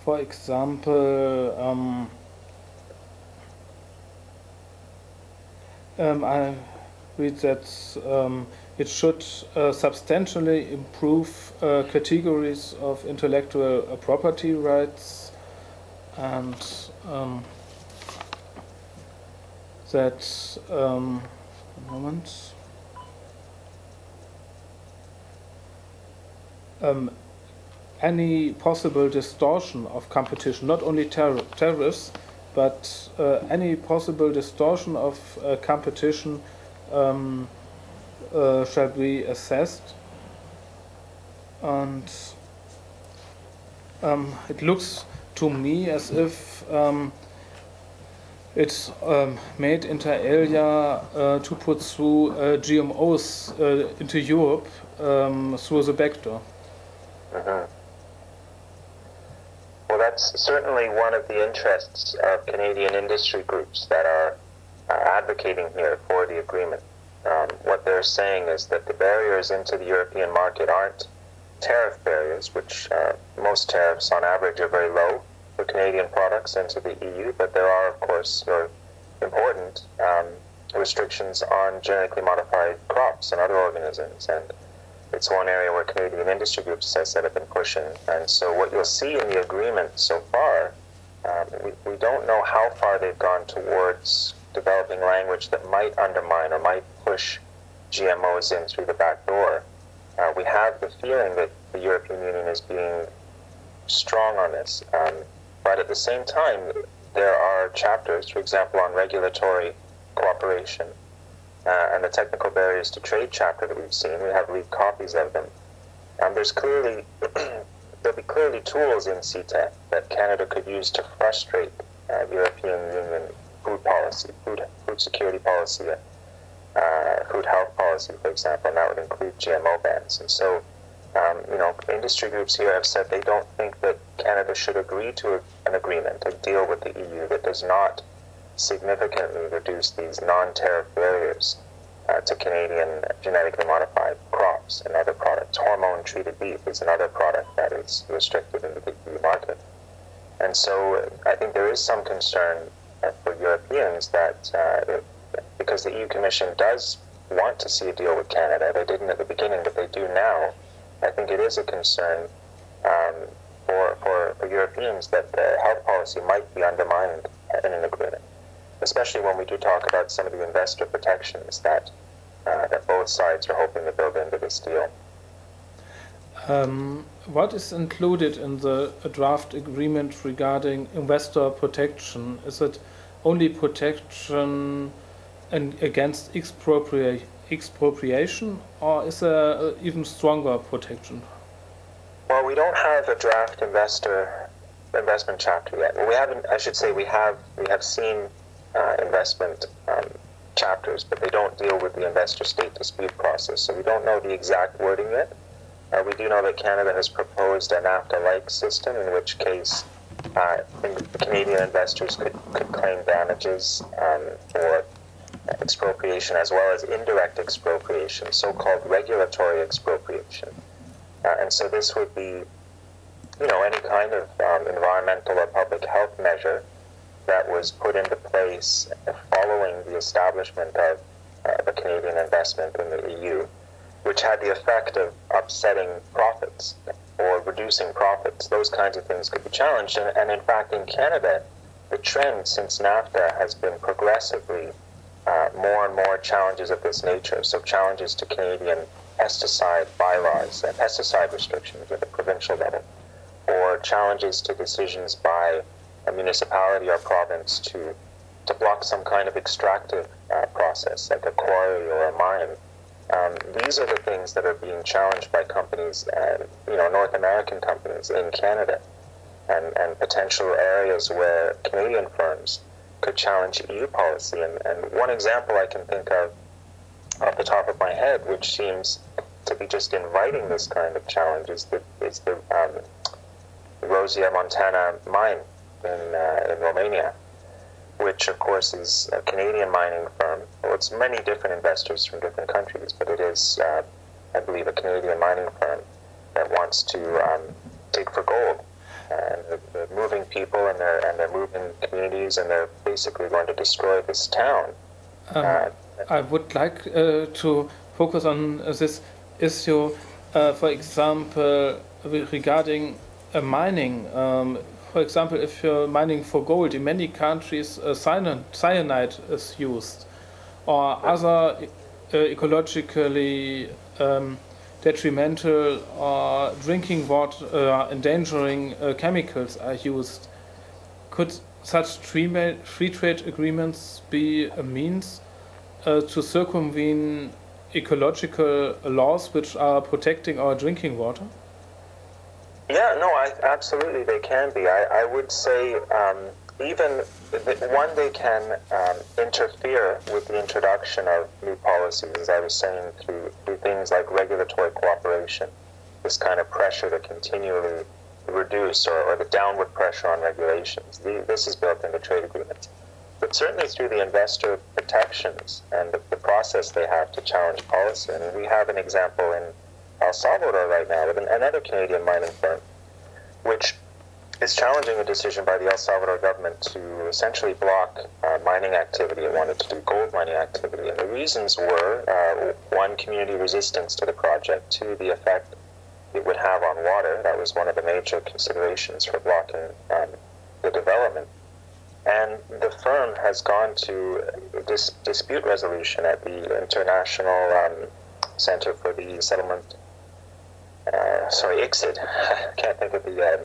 for example, I read that it should substantially improve categories of intellectual property rights, and that a moment. Any possible distortion of competition, not only tariffs, but any possible distortion of competition shall be assessed. And it looks to me as if it's made inter alia to put through GMOs into Europe through the back door. Mm-hmm. Well, that's certainly one of the interests of Canadian industry groups that are advocating here for the agreement. What they're saying is that the barriers into the European market aren't tariff barriers, which most tariffs on average are very low for Canadian products into the EU, but there are, of course, important restrictions on genetically modified crops and other organisms, and it's one area where Canadian industry groups, as I said, have been pushing. And so what you'll see in the agreement so far, we don't know how far they've gone towards developing language that might undermine or might push GMOs in through the back door. We have the feeling that the European Union is being strong on this. But at the same time, there are chapters, for example, on regulatory cooperation, and the technical barriers to trade chapter that we've seen. We have leaked copies of them. There's clearly there'll be clearly tools in CETA that Canada could use to frustrate European Union food policy, food security policy, food health policy, for example, and that would include GMO bans. And so, industry groups here have said they don't think that Canada should agree to an agreement, a deal with the EU that does not significantly reduce these non-tariff barriers to Canadian genetically modified crops and other products. Hormone-treated beef is another product that is restricted in the EU market. And so I think there is some concern for Europeans that because the EU Commission does want to see a deal with Canada, they didn't at the beginning, but they do now, I think it is a concern for Europeans that the health policy might be undermined in an agreement, especially when we do talk about some of the investor protections that both sides are hoping to build into this deal. What is included in the draft agreement regarding investor protection? Is it only protection against expropriation, or is there even stronger protection? Well, we don't have a draft investment chapter yet. Well, we haven't. I should say we have seen investment chapters, but they don't deal with the investor-state dispute process, so we don't know the exact wording yet. We do know that Canada has proposed a NAFTA-like system, in which case Canadian investors could claim damages for expropriation as well as indirect expropriation, so-called regulatory expropriation. And so this would be, any kind of environmental or public health measure that was put into place following the establishment of a Canadian investment in the EU, which had the effect of upsetting profits or reducing profits. Those kinds of things could be challenged. And in fact, in Canada, the trend since NAFTA has been progressively more and more challenges of this nature. So challenges to Canadian pesticide bylaws and pesticide restrictions at the provincial level, or challenges to decisions by a municipality or province to block some kind of extractive process, like a quarry or a mine. These are the things that are being challenged by companies, North American companies in Canada, and potential areas where Canadian firms could challenge EU policy. And one example I can think of off the top of my head, which seems to be just inviting this kind of challenge, is the Rosia Montana mine in Romania, which of course is a Canadian mining firm. Well, it's many different investors from different countries, but it is, I believe, a Canadian mining firm that wants to dig for gold. And the people, and they're moving communities, and they're basically going to destroy this town. I would like to focus on this issue, for example, regarding mining. For example, if you're mining for gold, in many countries cyanide is used, or other ecologically detrimental or drinking water endangering chemicals are used. Could such free trade agreements be a means to circumvent ecological laws which are protecting our drinking water? Yeah, no, absolutely they can be. I would say even they can interfere with the introduction of new policies, as I was saying, through things like regulatory cooperation, this kind of pressure to continually reduce or the downward pressure on regulations. This is built into trade agreements. But certainly through the investor protections and the process they have to challenge policy. I mean, we have an example in El Salvador right now with another Canadian mining firm, which is challenging a decision by the El Salvador government to essentially block mining activity. It wanted to do gold mining activity. And the reasons were, one, community resistance to the project, two, the effect it would have on water. That was one of the major considerations for blocking the development. And the firm has gone to dispute resolution at the International Center for the Settlement, ICSID. I can't think of the,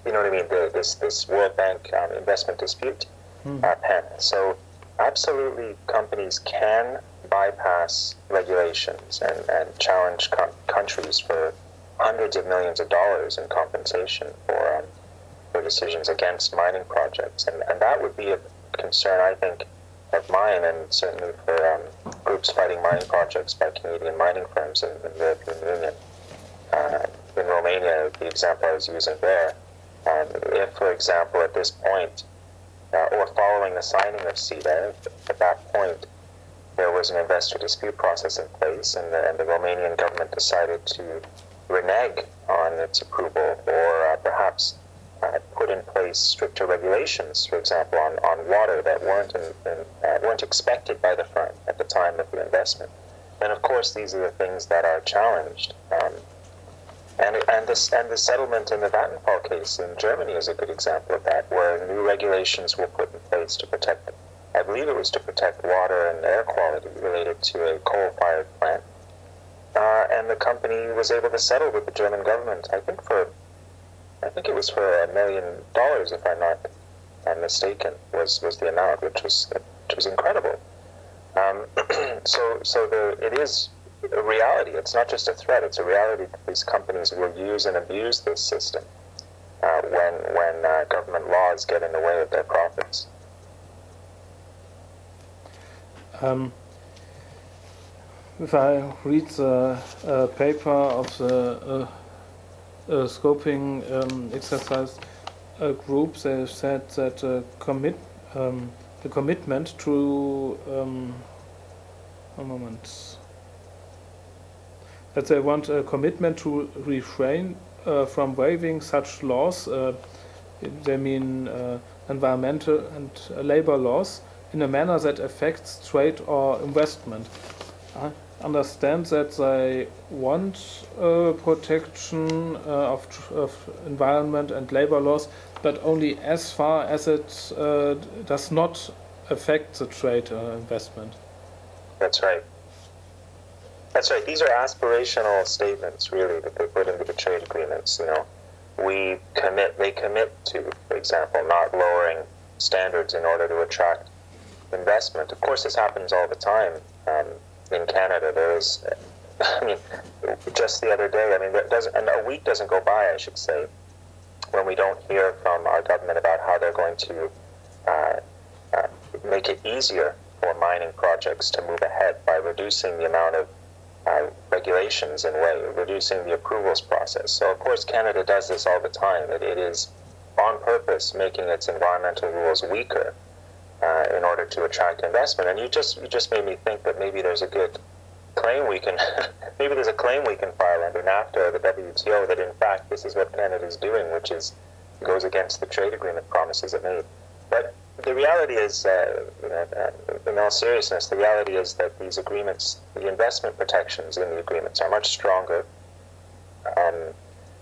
you know what I mean, this World Bank investment dispute pen. So absolutely companies can bypass regulations and challenge countries for hundreds of millions of dollars in compensation for decisions against mining projects, and that would be a concern, I think, of mine, and certainly for groups fighting mining projects by Canadian mining firms in the European Union. In Romania, the example I was using there, if, for example, at this point, or following the signing of CETA, at that point, there was an investor dispute process in place, and the Romanian government decided to renege on its approval, or perhaps put in place stricter regulations, for example, on water that weren't expected by the firm at the time of the investment. And of course, these are the things that are challenged. And the settlement in the Vattenfall case in Germany is a good example of that, where new regulations were put in place to protect, I believe it was to protect water and air quality related to a coal-fired plant. And the company was able to settle with the German government, I think it was for $1 million, if I'm not mistaken, was the amount, which was incredible. It is a reality. It's not just a threat. It's a reality that these companies will use and abuse this system when government laws get in the way of their profits. If I read the paper of the scoping exercise group, they said that the commitment to that they want a commitment to refrain from waiving such laws. They mean environmental and labor laws in a manner that affects trade or investment. I understand that they want protection of environment and labor laws, but only as far as it does not affect the trade or investment. That's right. That's right. These are aspirational statements, really, that they put into the trade agreements. You know, they commit to, for example, not lowering standards in order to attract investment. Of course, this happens all the time. In Canada, there is, I mean, just the other day, I mean, and a week doesn't go by, I should say, when we don't hear from our government about how they're going to make it easier for mining projects to move ahead by reducing the amount of regulations and reducing the approvals process. So, of course, Canada does this all the time. It is on purpose making its environmental rules weaker in order to attract investment. And you just made me think that maybe there's a good claim we can maybe there's a claim we can file under NAFTA or the WTO that in fact this is what Canada is doing, which is goes against the trade agreement promises it made. But the reality is, in all seriousness, the reality is that these agreements, the investment protections in the agreements are much stronger,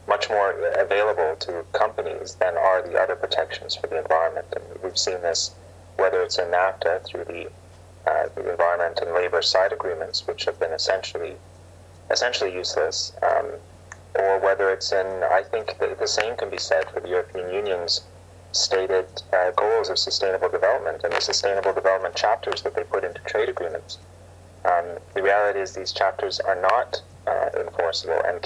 much more available to companies than are the other protections for the environment. And we've seen this, whether it's in NAFTA through the environment and labor side agreements, which have been essentially useless, or whether it's in, I think the same can be said for the European Union's stated goals of sustainable development and the sustainable development chapters that they put into trade agreements. The reality is these chapters are not enforceable, and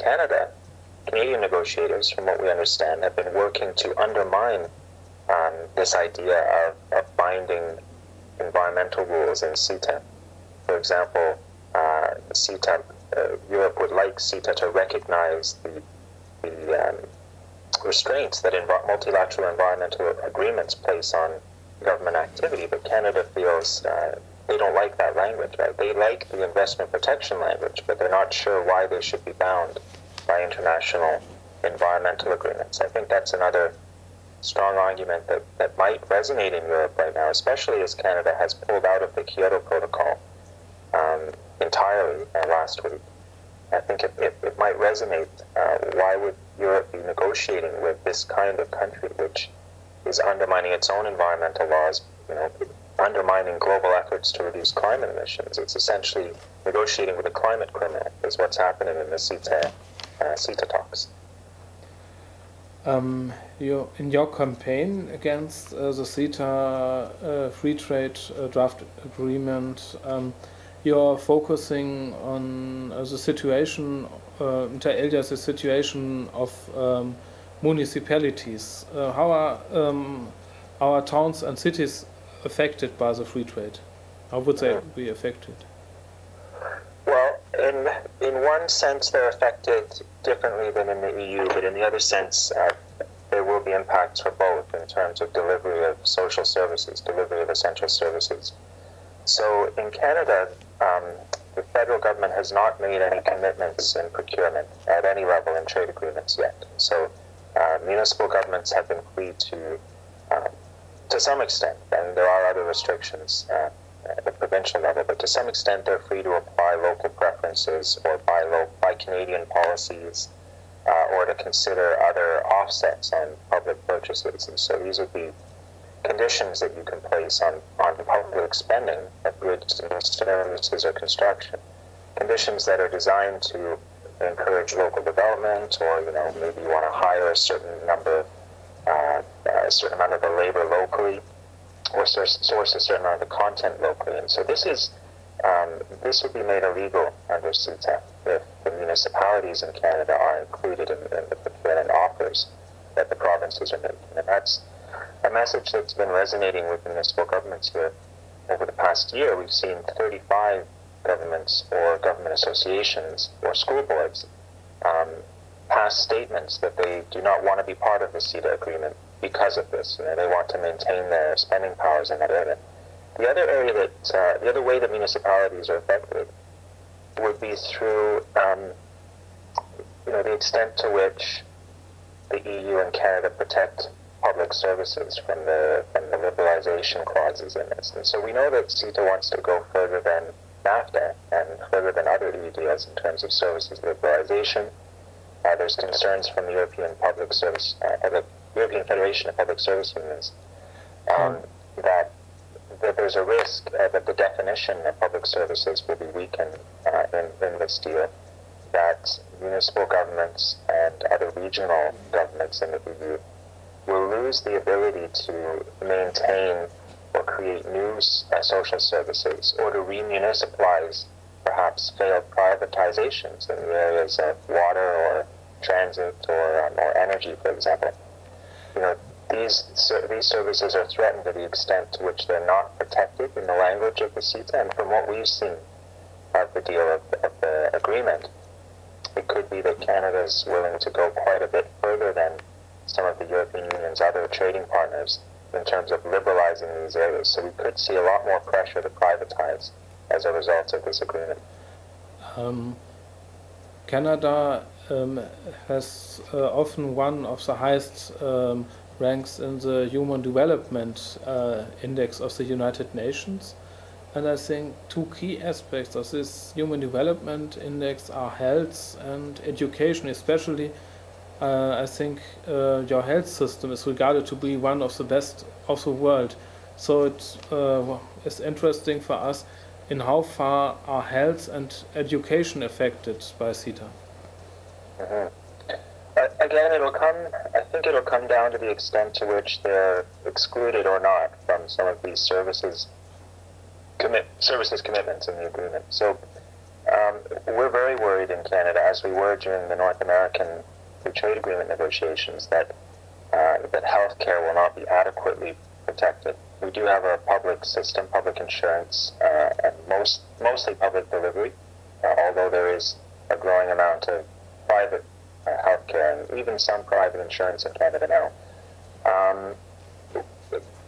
Canadian negotiators, from what we understand, have been working to undermine this idea of binding environmental rules in CETA. For example, CETA, Europe would like CETA to recognize the restraints that multilateral environmental agreements place on government activity, but Canada feels they don't like that language, right? They like the investment protection language, but they're not sure why they should be bound by international environmental agreements. I think that's another strong argument that might resonate in Europe right now, especially as Canada has pulled out of the Kyoto Protocol entirely last week. I think it might resonate. Why would Europe be negotiating with this kind of country, which is undermining its own environmental laws, undermining global efforts to reduce climate emissions? It's essentially negotiating with a climate criminal, is what's happening in the CETA talks. In your campaign against the CETA free trade draft agreement, you're focusing on the situation, inter alia, the situation of municipalities. How are our towns and cities affected by the free trade? How would they be affected? Well, in one sense, they're affected differently than in the EU, but in the other sense, there will be impacts for both in terms of delivery of social services, delivery of essential services. So in Canada, the federal government has not made any commitments in procurement at any level in trade agreements yet. So municipal governments have been free to some extent, and there are other restrictions at the provincial level, but to some extent they're free to apply local preferences or by Canadian policies or to consider other offsets on public purchases. And so these would be conditions that you can place on public spending of goods and services or construction. Conditions that are designed to encourage local development, or maybe you want to hire a certain amount of the labor locally, or source a certain amount of the content locally. And so this would be made illegal under CETA if the municipalities in Canada are included in the procurement offers that the provinces are making. And that's a message that's been resonating with municipal governments here. Over the past year, we've seen 35 governments or government associations or school boards pass statements that they do not want to be part of the CETA agreement because of this. They want to maintain their spending powers in that area. The other way that municipalities are affected would be through the extent to which the EU and Canada protect public services from the liberalization clauses in this. And so we know that CETA wants to go further than NAFTA and further than other EU deals in terms of services liberalization. There's concerns from the European European Federation of Public Service Unions that there's a risk that the definition of public services will be weakened in this deal, that municipal governments and other regional governments in the EU will lose the ability to maintain or create new social services, or to remunicipalize perhaps failed privatizations in the areas of water or transit or energy, for example. These services are threatened to the extent to which they're not protected in the language of the CETA. And from what we've seen of the deal of the agreement, it could be that Canada is willing to go quite a bit further than some of the European Union's other trading partners in terms of liberalizing these areas. So we could see a lot more pressure to privatize as a result of this agreement. Canada has often one of the highest ranks in the Human Development Index of the United Nations. And I think two key aspects of this Human Development Index are health and education. Especially, I think your health system is regarded to be one of the best of the world. So it is interesting for us in how far are health and education affected by CETA. Mm-hmm. Again, I think it'll come down to the extent to which they're excluded or not from some of these services commitments in the agreement. So we're very worried in Canada, as we were during the North American Free Trade Agreement negotiations, that healthcare will not be adequately protected. We do have a public system, public insurance, and mostly public delivery, although there is a growing amount of private healthcare and even some private insurance in Canada now.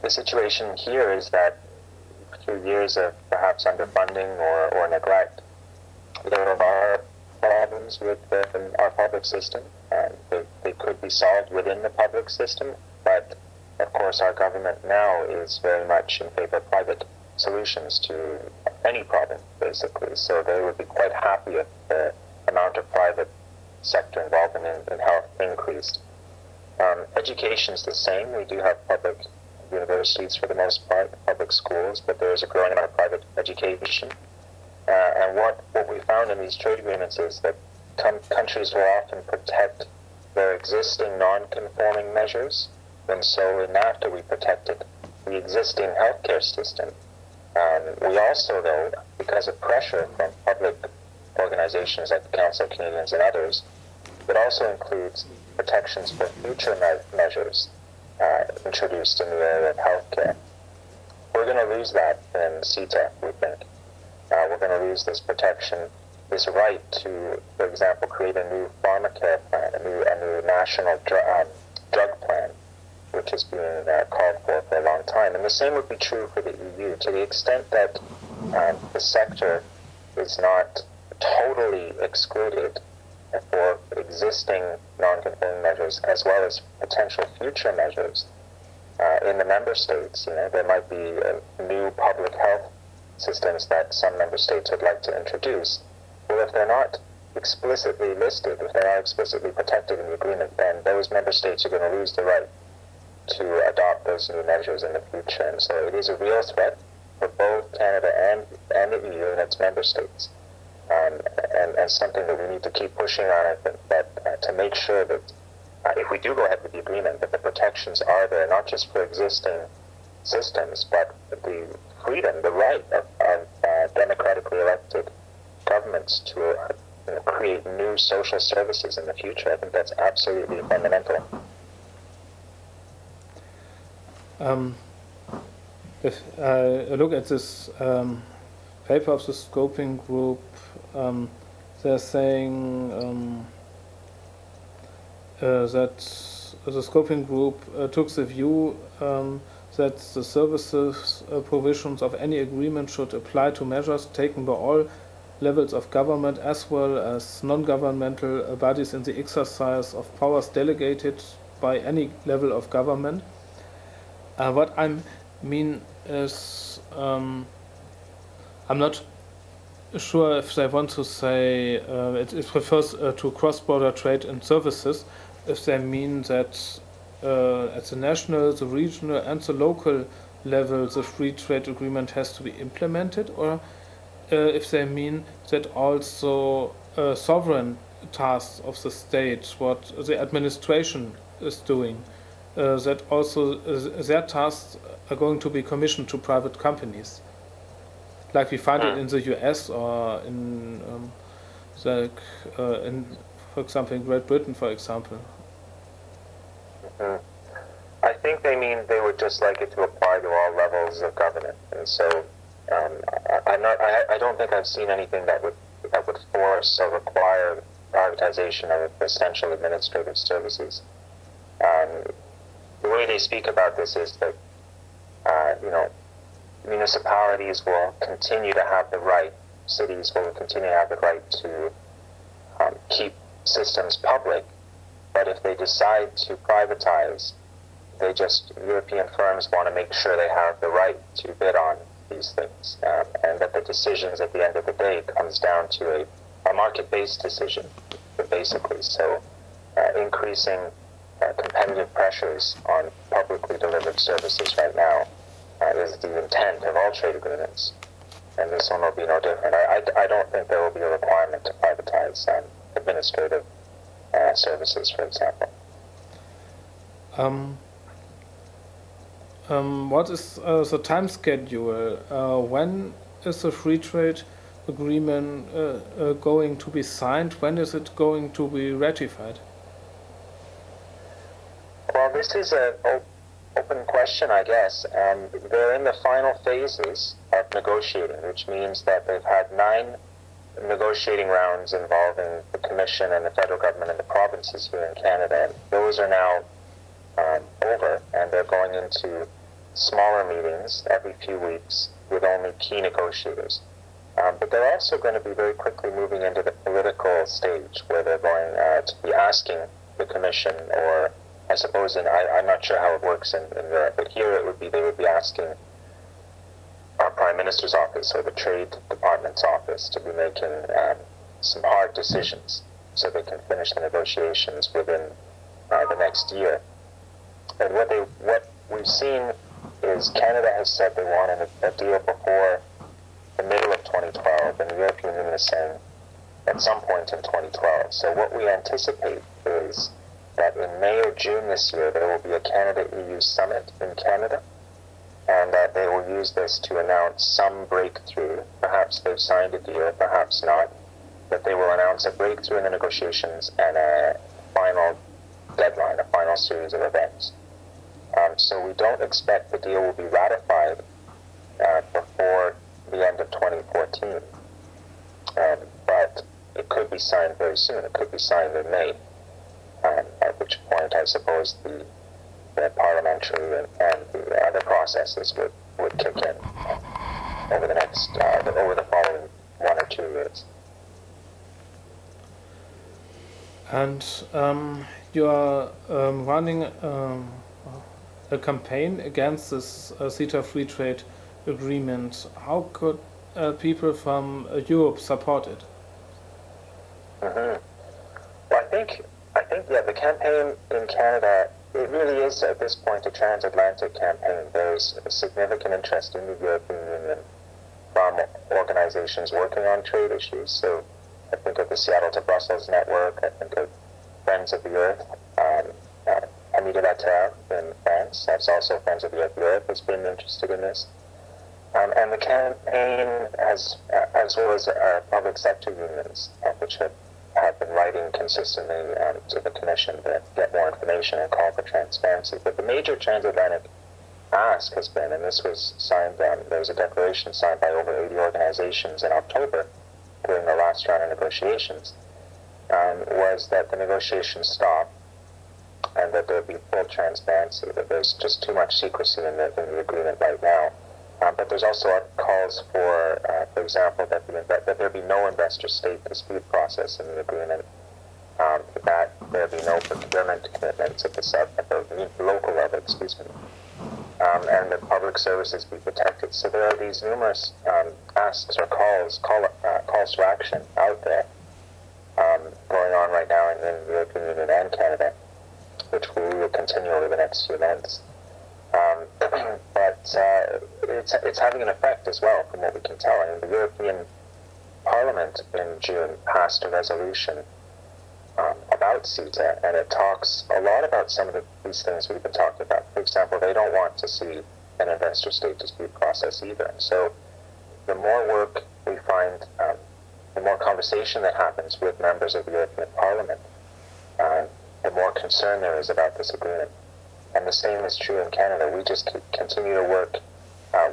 The situation here is that through years of perhaps underfunding or neglect, there are problems with our public system. They could be solved within the public system, but of course our government now is very much in favor of private solutions to any problem, basically. So they would be quite happy if the amount of private sector involvement in health increased. Education is the same. We do have public universities for the most part, public schools, but there is a growing amount of private education. And what we found in these trade agreements is that countries will often protect their existing non-conforming measures, and so in NAFTA we protected the existing healthcare system. We also, though, because of pressure from public organizations like the Council of Canadians and others, it also includes protections for future measures introduced in the area of healthcare. We're going to lose that in CETA, we think. We're going to lose this protection, this right to, for example, create a new pharmacare plan, a new national drug plan, which has been called for a long time. And the same would be true for the EU, to the extent that the sector is not totally excluded for existing non-conforming measures as well as potential future measures in the member states. There might be new public health systems that some member states would like to introduce. Well, if they're not explicitly listed, if they're not explicitly protected in the agreement, then those member states are going to lose the right to adopt those new measures in the future. And so it is a real threat for both Canada and the EU and its member states. And something that we need to keep pushing on, I think, that to make sure that if we do go ahead with the agreement, that the protections are there, not just for existing systems, but the freedom, the right of democratically elected governments to create new social services in the future. I think that's absolutely fundamental. If I look at this paper of the scoping group, they're saying that the scoping group took the view that the services provisions of any agreement should apply to measures taken by all levels of government as well as non-governmental bodies in the exercise of powers delegated by any level of government. What I mean is, I'm not sure if they want to say it refers to cross-border trade and services, if they mean that at the national, the regional and the local level the free trade agreement has to be implemented, or if they mean that also sovereign tasks of the state, what the administration is doing, that also their tasks are going to be commissioned to private companies, like we find it in the US or in, for example, in Great Britain, for example. Mm-hmm. I think they mean they would just like it to apply to all levels of government, and so I don't think I've seen anything that would force or require privatization of essential administrative services. The way they speak about this is that municipalities will continue to have the right, cities will continue to have the right to keep systems public, but if they decide to privatize European firms want to make sure they have the right to bid on these things, and that the decisions at the end of the day comes down to a market-based decision, basically. So increasing competitive pressures on publicly delivered services right now is the intent of all trade agreements, and this one will be no different. I don't think there will be a requirement to privatize administrative services, for example. What is the time schedule? When is the free trade agreement going to be signed? When is it going to be ratified? Well, this is an open question, I guess. They're in the final phases of negotiating, which means that they've had 9 negotiating rounds involving the Commission and the federal government and the provinces here in Canada. And those are now over, and they're going into smaller meetings every few weeks with only key negotiators. But they're also going to be very quickly moving into the political stage, where they're going to be asking the Commission, or I suppose I'm not sure how it works in Europe, but here they would be asking our Prime Minister's office or the Trade Department's office to be making some hard decisions so they can finish the negotiations within the next year. And what we've seen is Canada has said they want a deal before the middle of 2012, and the European Union is saying at some point in 2012. So what we anticipate is that in May or June this year, there will be a Canada-EU summit in Canada, and that they will use this to announce some breakthrough. Perhaps they've signed a deal, perhaps not, but they will announce a breakthrough in the negotiations and a final deadline, a final series of events. So we don't expect the deal will be ratified before the end of 2014, but it could be signed very soon. It could be signed in May, at which point I suppose the parliamentary and the other processes would kick in over the following 1 or 2 years. And you are running a campaign against this CETA free trade agreement. How could people from Europe support it? Mm-hmm. Well, I think the campaign in Canada, it really is at this point a transatlantic campaign. There's a significant interest in the European Union from organizations working on trade issues. So I think of the Seattle to Brussels network. I think of Friends of the Earth. Amis de la Terre in France. That's also Friends of the Earth Europe has been interested in this. And the campaign, as well as public sector unions, which have been writing consistently to the Commission to get more information and call for transparency. But the major transatlantic ask has been, and this was signed, there was a declaration signed by over 80 organizations in October during the last round of negotiations, was that the negotiations stop and that there be full transparency, that there's just too much secrecy in the agreement right now. But there's also calls for example, that there be no investor-state dispute process in the agreement, that there be no procurement commitments at the local level, and that public services be protected. So there are these numerous asks or calls to action out there going on right now in the European Union and Canada, which we will continue over the next few months. But it's having an effect as well, from what we can tell. I mean, the European Parliament in June passed a resolution about CETA, and it talks a lot about some of these things we've been talking about. For example, they don't want to see an investor-state dispute process either. So the more work we find, the more conversation that happens with members of the European Parliament, the more concern there is about this agreement. And the same is true in Canada. We just continue to work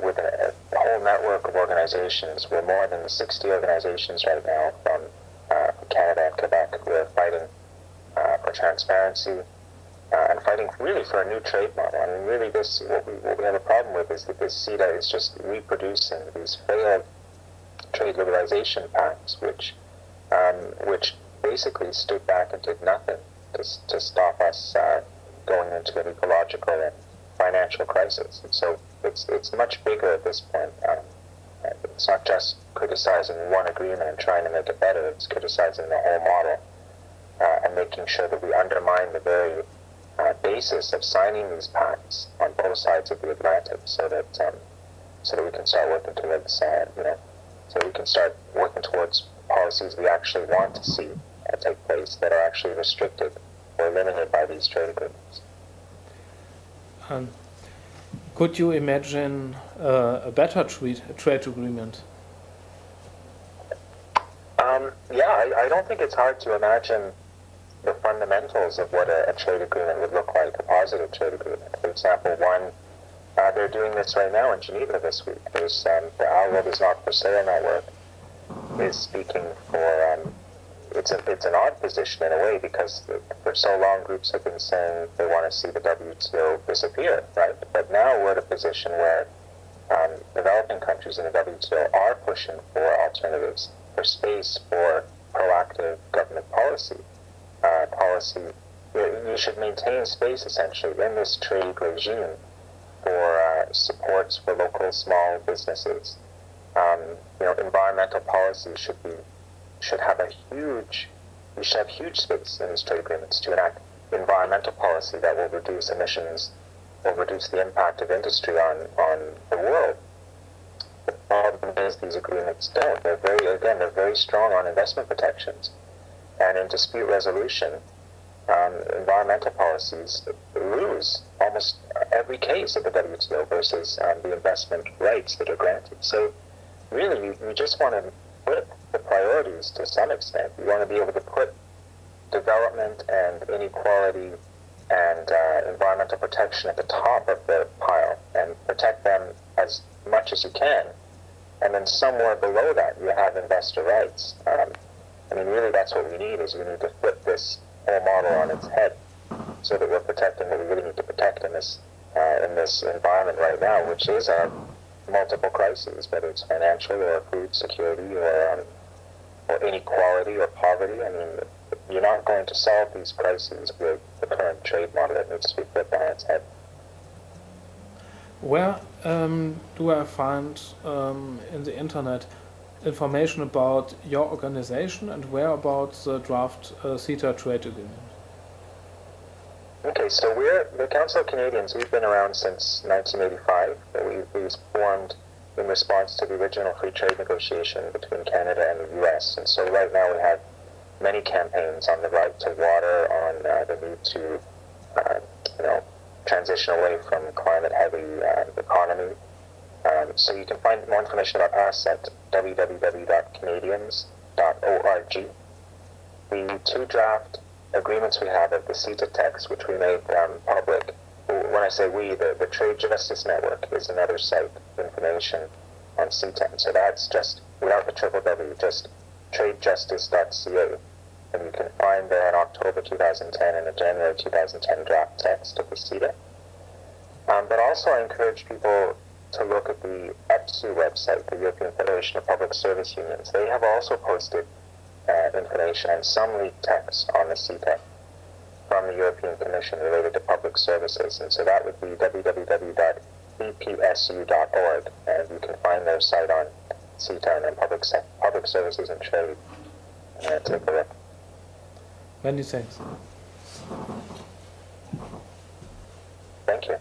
with a whole network of organizations. We're more than 60 organizations right now from Canada and Quebec who are fighting for transparency and fighting really for a new trade model. I mean, really, what we have a problem with is that this CETA is just reproducing these failed trade liberalization pacts, which basically stood back and did nothing to stop us going into an ecological and financial crisis. And so it's much bigger at this point. It's not just criticizing one agreement and trying to make it better. It's criticizing the whole model and making sure that we undermine the very basis of signing these pacts on both sides of the Atlantic, so that we can start working towards so we can start working towards policies we actually want to see take place that are actually restricted or limited by these trade agreements. Could you imagine a better trade agreement? Yeah, I don't think it's hard to imagine the fundamentals of what a trade agreement would look like, a positive trade agreement. For example, they're doing this right now in Geneva this week. There's the Our World Is Not For Sale network is speaking for, it's an odd position in a way, because for so long groups have been saying they want to see the WTO disappear, right? But now we're at a position where developing countries in the WTO are pushing for alternatives, for space, for proactive government policy. You should maintain space, essentially, in this trade regime for supports for local small businesses. Environmental policy should have huge space in these trade agreements to enact environmental policy that will reduce emissions, will reduce the impact of industry on the world. The problem is these agreements don't. They're very strong on investment protections. And in dispute resolution, environmental policies lose almost every case of the WTO versus the investment rights that are granted. So really, you just want to put the priorities to some extent. You want to be able to put development and inequality and environmental protection at the top of the pile and protect them as much as you can. And then somewhere below that, you have investor rights. Really, that's what we need, is we need to flip this whole model on its head so that we're protecting what we really need to protect in this environment right now, which is multiple crises, whether it's financial or food security or inequality or poverty. You're not going to solve these crises with the current trade model. That needs to be flipped on its head. Where do I find in the internet information about your organization, and where about the draft CETA trade agreement? Okay, so we're the Council of Canadians. We've been around since 1985. We was formed in response to the original free trade negotiation between Canada and the U.S. And so right now we have many campaigns on the right to water, on the need to transition away from climate-heavy economy. So you can find more information about us at www.canadians.org. The two draft agreements we have of the CETA text, which we made public. When I say we, the Trade Justice Network is another site of information on CETA. So that's just, without the www, just tradejustice.ca. And you can find there in October 2010 and a January 2010 draft text of the CETA. But also I encourage people to look at the EPSU website, the European Federation of Public Service Unions. They have also posted information and some leaked texts on the CETA from the European Commission related to public services. And so that would be www.epsu.org, and you can find their site on CETA and then public services and trade. Take a look. Many thanks. Thank you.